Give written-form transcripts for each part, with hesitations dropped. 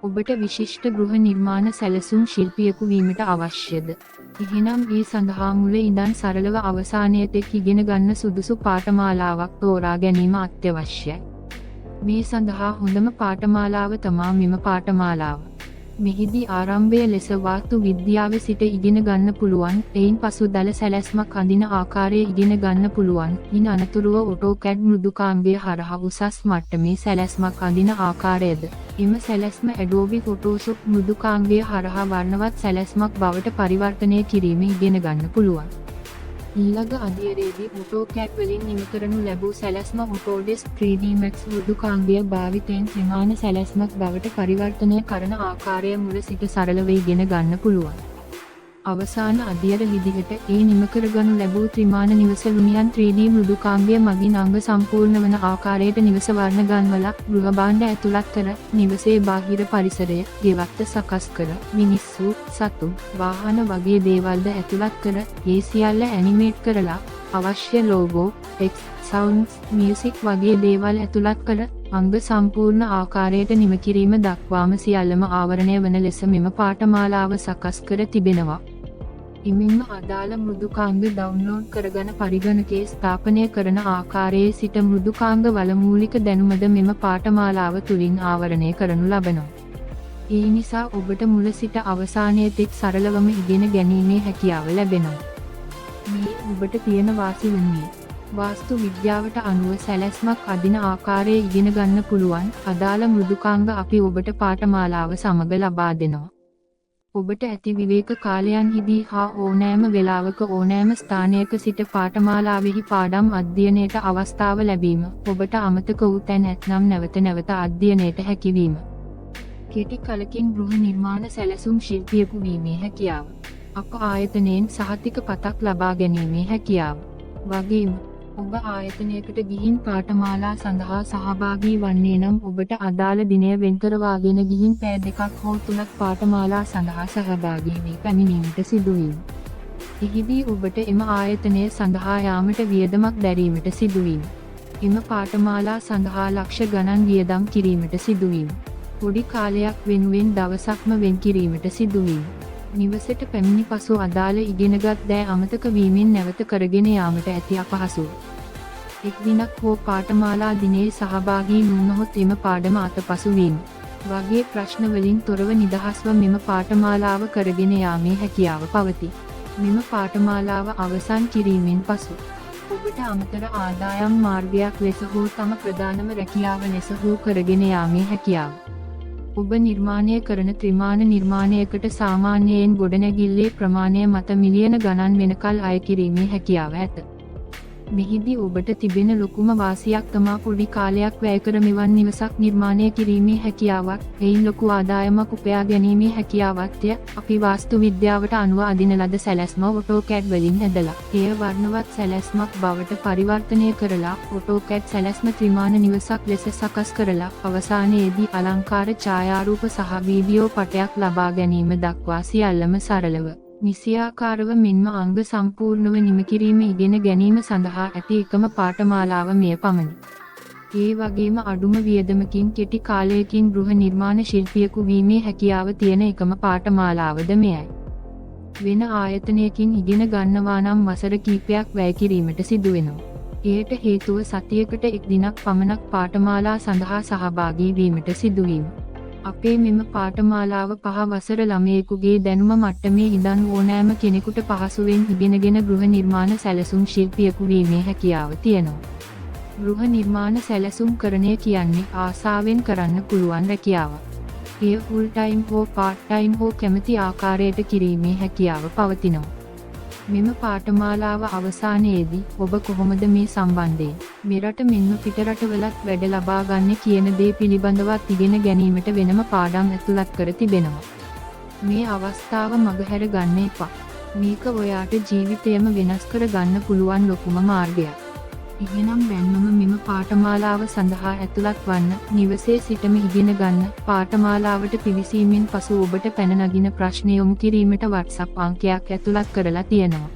ඔබට විශිෂ්ට ගෘහ නිර්මාණ සැලසුම් ශිල්පියෙකු වීමට අවශ්‍යද? එහෙනම් ඒ සඳහා මුල ඉඳන් සරලව අවසානය තෙක් ඉගෙන ගන්න සුදුසු පාඨමාලාවක් තෝරා ගැනීම අත්‍යවශ්‍යයි. මේ සඳහා හොඳම පාඨමාලාව තමා මෙම පාඨමාලාව. මෙහිදී ආරම්භය ලෙස වාස්තු විද්‍යාවේ සිට ඉගෙන ගන්න පුළුවන්. එයින් පසු දල සැලැස්මක් අඳින ආකාරය ඉගෙන ගන්න පුළුවන්. ඉන් අනතුරුව AutoCAD මෘදුකාංගය හරහා උසස් මට්ටමේ සැලැස්මක් අඳින ආකාරයද එම සැලැස්ම Adobe Photoshop මෘදුකාංගය හරහා වර්ණවත් සැලැස්මක් බවට පරිවර්තනය කිරීම ඉගෙන ගන්න පුළුවන්. ඊළඟ අධ්‍යයනයේදී AutoCAD වලින් නිම කරනු ලැබූ සැලැස්ම Autodesk 3D Max මෘදුකාංගය භාවිතයෙන් ත්‍රිමාණ සැලැස්මක් බවට පරිවර්තනය කරන ආකාරය මුල සිට සරලව ඉගෙන ගන්න පුළුවන්. අවසාන අධ්‍යයන විදිහට ඒ නිම කරගනු ලැබූ ත්‍රිමාණ නිවස ලුමියන් 3D මෘදුකාංගය මගින් අංග සම්පූර්ණ වන ආකාරයට නිවස වර්ණ ගන්වලා ගෘහ භාණ්ඩ ඇතුළත් කර නිවසේ බාහිර පරිසරය, ගෙවත්ත සකස් කර, මිනිස්සු, සතුන්, වාහන වගේ දේවල්ද ඇතුළත් කර, ඒ සියල්ල ඇනිමේට් කරලා අවශ්‍ය ලෝගෝ, ටෙක්ස්ට්, සවුන්ඩ්ස්, මියුසික් වගේ දේවල් ඇතුළත් කර අංග සම්පූර්ණ ආකාරයට නිම කිරීම දක්වාම සියල්ලම ආවරණය වන ලෙස මෙම පාඨමාලාව සකස් කර තිබෙනවා. ඉමින්ම අදාළ මෘදුකාංග ඩවුන්ලෝඩ් කරගෙන පරිගණකයේ ස්ථාපනය කරන ආකාරයේ සිට මෘදුකාංග වල මූලික දැනුමද මෙම පාඨමාලාව තුලින් ආවරණය කරනු ලබනවා. ඒ නිසා ඔබට මුල සිට අවසානය තෙක් සරලවම ඉගෙන ගැනීමේ හැකියාව ලැබෙනවා. මේ ඔබට තියෙන වාසි වන්නේ වාස්තු විද්‍යාවට අනුව සැලැස්මක් අදින ආකාරය ඉගෙන ගන්න පුළුවන්. අදාළ මෘදුකාංග අපි ඔබට පාඨමාලාව සමග ලබා දෙනවා. ඔබට ඇති විවේක කාලයන්හිදී හා ඕනෑම වෙලාවක ඕනෑම ස්ථානයක සිට පාඨමාලාවෙහි පාඩම් අධ්‍යයනයට අවස්ථාව ලැබීම ඔබට අමතක වූ තැන් ඇතනම් නැවත නැවත අධ්‍යයනයට හැකිවීම. කෙටි කලකින් ගෘහ නිර්මාණ සැලසුම් ශිල්පියෙකු වීමේ හැකියාව. අප ආයතනයෙන් සහතික පතක් ලබා ගැනීමේ හැකියාව. වගේම ඔබ ආයතනයකට ගිහින් පාඨමාලා සඳහා සහභාගී වන්නේ නම් ඔබට අදාළ දිනය වෙන්කරවාගෙන ගිහින් පැය 2ක් හෝ 3ක් පාඨමාලා සඳහා සහභාගී වී පැමිණීමට සිදුවීම. එහිදී ඔබට එම ආයතනය සඳහා යාමට වියදමක් දැරීමට සිදුවීම. එම පාඨමාලා සඳහා ලක්ෂ ගණන් වියදම් කිරීමට සිදුවීම. පොඩි කාලයක් වෙනුවෙන් දවසක්ම වෙන් කිරීමට සිදුවීම. නිවසට පැමිණි පසු අදාළ ඉගෙනගත් දෑ අමතක වීමෙන් නැවත කරගෙන යාමට ඇති අපහසුව. එක් දිනක් හෝ පාඨමාලා දිනේ සහභාගී වුණොත් එම පාඩම අතපසු වීම වගේ ප්‍රශ්න වලින් තොරව නිදහස්ව මෙම පාඨමාලාව කරගෙන යාමේ හැකියාව පවතී. මෙම පාඨමාලාව අවසන් කිරීමෙන් පසු ඔබට අමතර ආදායම් මාර්ගයක් ලෙස හෝ තම ප්‍රධානම රැකියාව ලෙස හෝ කරගෙන යාමේ හැකියාව. ඔබ නිර්මාණය කරන ත්‍රිමාණ නිර්මාණයකට සාමාන්‍යයෙන් ගොඩනැගිල්ලේ ප්‍රමාණය මත මිලියන ගණන් වෙනකල් අය කිරීමේ හැකියාව ඇත. මෙහිදී ඔබට තිබෙන ලොකුම වාසියක් තමා පොඩි කාලයක් වැය කර මෙවන් නිවසක් නිර්මාණය කිරීමේ හැකියාවක්. එයින් ලොකු ආදායමක් උපයා ගැනීමේ හැකියාවක්ය. අපි වාස්තු විද්‍යාවට අනුව අදින ලද සැලැස්ම AutoCAD වලින් ඇදලා එය වර්ණවත් සැලැස්මක් බවට පරිවර්තනය කරලා AutoCAD සැලැස්ම ත්‍රිමාණ නිවසක් ලෙස සකස් කරලා අවසානයේදී අලංකාර ඡායාරූප සහ වීඩියෝ පටයක් ලබා ගැනීම දක්වා සියල්ලම සරලව නිසියාකාරව මෙන්ම අංග සම්පූර්ණව නිම කිරීම ඉගෙන ගැනීම සඳහා ඇති එකම පාඨමාලාව මෙය පමණි. ඒ වගේම අඩුම වියදමකින් කෙටි කාලයකින් ගෘහ නිර්මාණ ශිල්පියෙකු වීමේ හැකියාව තියෙන එකම පාඨමාලාවද මෙයයි. වෙන ආයතනයකින් ඉගෙන ගන්නවා නම් වසර කිහිපයක් වැය කිරීමට සිදු වෙනවා. එයට හේතුව සතියකට එක් දිනක් පමණක් පාඨමාලා සඳහා සහභාගී වීමට සිදුවීම. අපේ මෙම පාඨමාලාව 5 වසර ළමයෙකුගේ දැනුම මට්ටමේ ඉඳන් ඕනෑම කෙනෙකුට පහසුවෙන් ඉගෙනගෙන ගෘහ නිර්මාණ සැලසුම් ශිල්පියෙකු වීමේ හැකියාව තියෙනවා. ගෘහ නිර්මාණ සැලසුම් කරණය කියන්නේ ආසාවෙන් කරන්න පුළුවන් රැකියාවක්. එය ෆුල් ටයිම් හෝ පාර්ට් ටයිම් හෝ කැමති ආකාරයට කිරීමේ හැකියාව පවතිනවා. මෙම පාඨමාලාව අවසානයේදී ඔබ කොහොමද මේ සම්බන්ධයෙන් මෙරට මෙන්ම පිටරටවලත් වැඩ ලබා ගන්න කියන දේ පිළිබඳවත් ඉගෙන ගැනීමට වෙනම පාඩම් ඇතුළත් කර තිබෙනවා. මේ අවස්ථාව මගහැර ගන්න එපා. මේක ඔයාට ජීවිතයම වෙනස් කර ගන්න පුළුවන් ලොකුම මාර්ගයක්. එහෙනම් දැන්මම මෙම පාඨමාලාව සඳහා ඇතුළත් වන්න, නිවසේ සිටම ඉගෙන ගන්න. පාඨමාලාවට පිවිසීමෙන් පසු ඔබට පැන නගින ප්‍රශ්න යොමු කිරීමට WhatsApp අංකයක් ඇතුළත් කරලා තියෙනවා.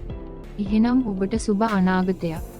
එහෙනම් ඔබට සුබ අනාගතයක්.